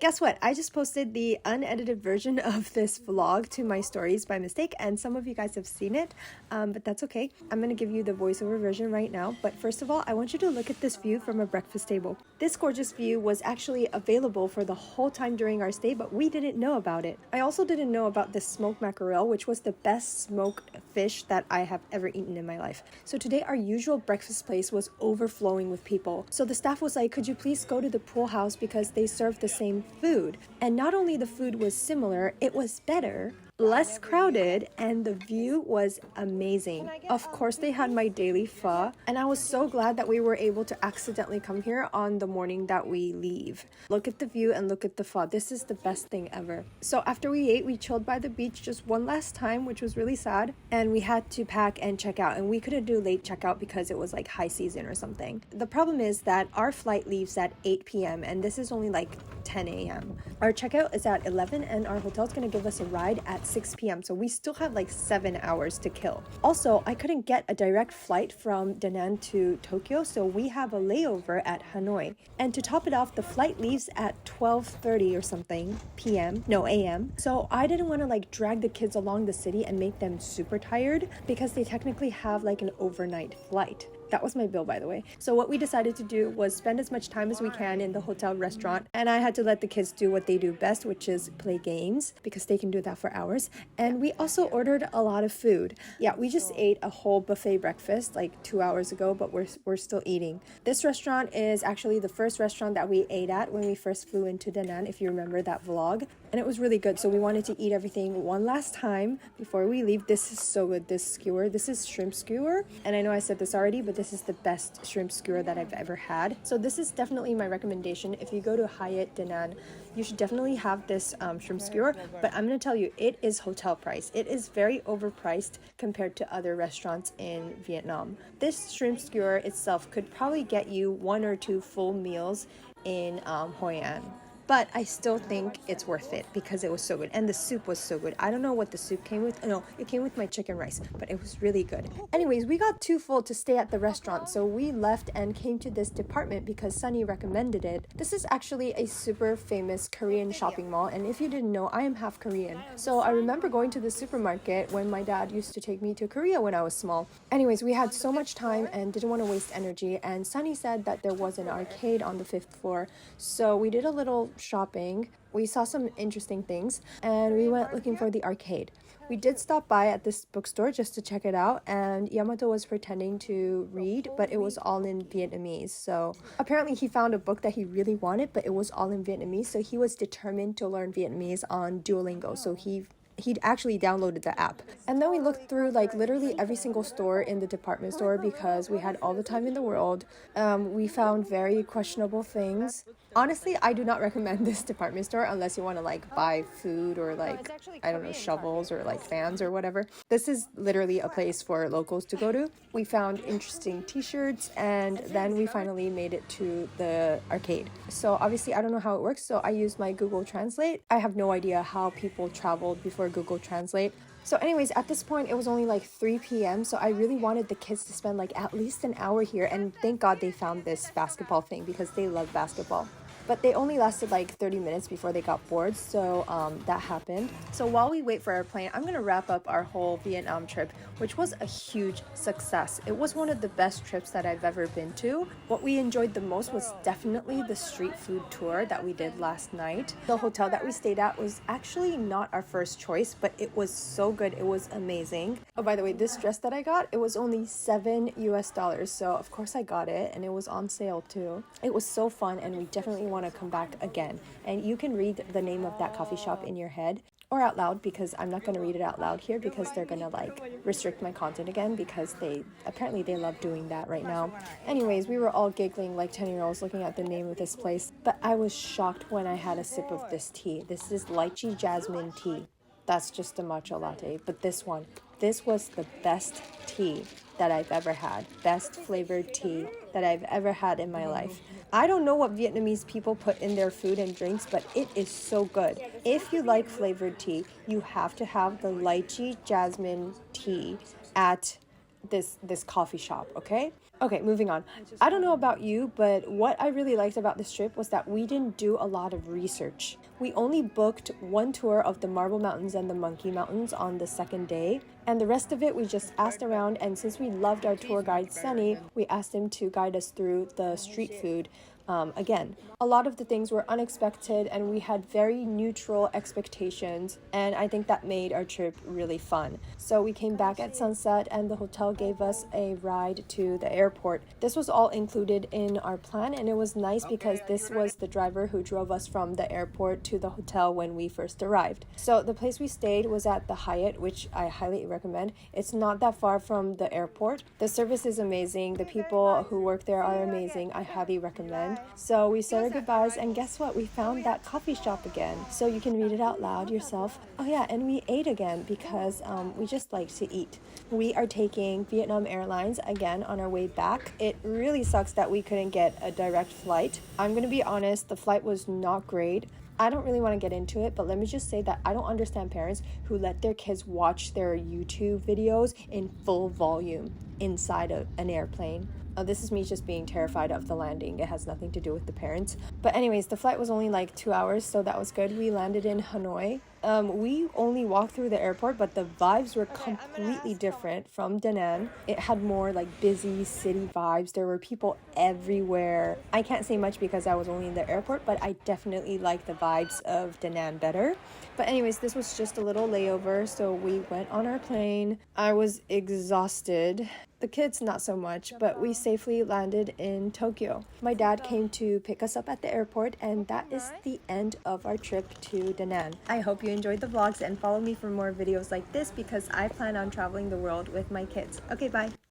Guess what? I just posted the unedited version of this vlog to my stories by mistake, and some of you guys have seen it, but that's okay. I'm gonna give you the voiceover version right now, but first of all, I want you to look at this view from a breakfast table. This gorgeous view was actually available for the whole time during our stay, but we didn't know about it. I also didn't know about the smoked mackerel, which was the best smoked fish that I have ever eaten in my life. So today our usual breakfast place was overflowing with people. So the staff was like, could you please go to the pool house because they serve the same food. And not only the food was similar, it was better, less crowded, and the view was amazing. Of course, they had my daily pho, and I was so glad that we were able to accidentally come here on the morning that we leave. Look at the view and look at the pho. This is the best thing ever. So after we ate, we chilled by the beach just one last time, which was really sad, and we had to pack and check out, and we couldn't do late checkout because it was like high season or something. The problem is that our flight leaves at 8 p.m. and this is only like 10 a.m. Our checkout is at 11 and our hotel's gonna give us a ride at 6 p.m. So we still have like 7 hours to kill. Also, I couldn't get a direct flight from Da Nang to Tokyo, so we have a layover at Hanoi. And to top it off, the flight leaves at 12:30 or something a.m. So I didn't want to like drag the kids along the city and make them super tired because they technically have like an overnight flight. That was my bill, by the way. So what we decided to do was spend as much time as we can in the hotel restaurant. And I had to let the kids do what they do best, which is play games, because they can do that for hours. And we also ordered a lot of food. Yeah, we just ate a whole buffet breakfast like 2 hours ago, but we're still eating. This restaurant is actually the first restaurant that we ate at when we first flew into Da Nang, if you remember that vlog. And it was really good. So we wanted to eat everything one last time before we leave. This is so good, this skewer. This is shrimp skewer. And I know I said this already, but this is the best shrimp skewer that I've ever had. So this is definitely my recommendation. If you go to Hyatt Da Nang, you should definitely have this shrimp skewer. But I'm going to tell you, it is hotel price. It is very overpriced compared to other restaurants in Vietnam. This shrimp skewer itself could probably get you 1 or 2 full meals in Hoi An. But I still think it's worth it because it was so good. And the soup was so good. I don't know what the soup came with. No, it came with my chicken rice, but it was really good. Anyways, we got too full to stay at the restaurant, so we left and came to this department because Sunny recommended it. This is actually a super famous Korean shopping mall, and if you didn't know, I am half Korean. So I remember going to the supermarket when my dad used to take me to Korea when I was small. Anyways, we had so much time and didn't want to waste energy, and Sunny said that there was an arcade on the 5th floor, so we did a little shopping. We saw some interesting things and we went looking for the arcade. We did stop by at this bookstore just to check it out, and Yamato was pretending to read, but it was all in Vietnamese. So apparently he found a book that he really wanted, but it was all in Vietnamese, so he was determined to learn Vietnamese on Duolingo. So he'd actually downloaded the app. And then we looked through like literally every single store in the department store because we had all the time in the world. We found very questionable things. Honestly, I do not recommend this department store unless you want to like buy food or like, I don't know, shovels or like fans or whatever. This is literally a place for locals to go to. We found interesting t-shirts, and then we finally made it to the arcade. So obviously I don't know how it works, so I used my Google Translate. I have no idea how people traveled before Google Translate. So anyways, at this point, it was only like 3 p.m. So I really wanted the kids to spend like at least an hour here. And thank God they found this basketball thing because they love basketball. But they only lasted like 30 minutes before they got bored, so that happened. So while we wait for our plane, I'm gonna wrap up our whole Vietnam trip, which was a huge success. It was one of the best trips that I've ever been to. What we enjoyed the most was definitely the street food tour that we did last night. The hotel that we stayed at was actually not our first choice, but it was so good. It was amazing. Oh, by the way, this dress that I got, it was only $7 US, so of course I got it, and it was on sale too. It was so fun, and we definitely want to come back again. And you can read the name of that coffee shop in your head or out loud, because I'm not going to read it out loud here because they're going to like restrict my content again, because they love doing that right now. Anyways, we were all giggling like 10-year-olds looking at the name of this place, but I was shocked when I had a sip of this tea. This is lychee jasmine tea. That's just a matcha latte, but this was the best tea that I've ever had. Best flavored tea that I've ever had in my life. I don't know what Vietnamese people put in their food and drinks, but it is so good. If you like flavored tea, you have to have the lychee jasmine tea at this coffee shop, okay? Okay, moving on. I don't know about you, but what I really liked about this trip was that we didn't do a lot of research. We only booked one tour of the Marble Mountains and the Monkey Mountains on the second day, and the rest of it we just asked around, and since we loved our tour guide Sunny, we asked him to guide us through the street food. Again, a lot of the things were unexpected and we had very neutral expectations, and I think that made our trip really fun. So we came back at sunset and the hotel gave us a ride to the airport. This was all included in our plan, and it was nice because this was the driver who drove us from the airport to the hotel when we first arrived. So the place we stayed was at the Hyatt, which I highly recommend. It's not that far from the airport. The service is amazing. The people who work there are amazing. I highly recommend. So we said our goodbyes, and guess what? We found that coffee shop again. So you can read it out loud yourself. Oh yeah, and we ate again because we just like to eat. We are taking Vietnam Airlines again on our way back. It really sucks that we couldn't get a direct flight. I'm gonna be honest, the flight was not great. I don't really want to get into it, but let me just say that I don't understand parents who let their kids watch their YouTube videos in full volume inside of an airplane. This is me just being terrified of the landing. It has nothing to do with the parents. But anyways, the flight was only like 2 hours, so that was good. We landed in Hanoi. We only walked through the airport, but the vibes were completely different from Da Nang. It had more like busy city vibes. There were people everywhere. I can't say much because I was only in the airport, but I definitely like the vibes of Da Nang better. But anyways, this was just a little layover, so we went on our plane. I was exhausted. The kids not so much, but we safely landed in Tokyo. My dad came to pick us up at the airport, and that is the end of our trip to Da Nang. I hope you enjoyed the vlogs and follow me for more videos like this because I plan on traveling the world with my kids. Okay, bye.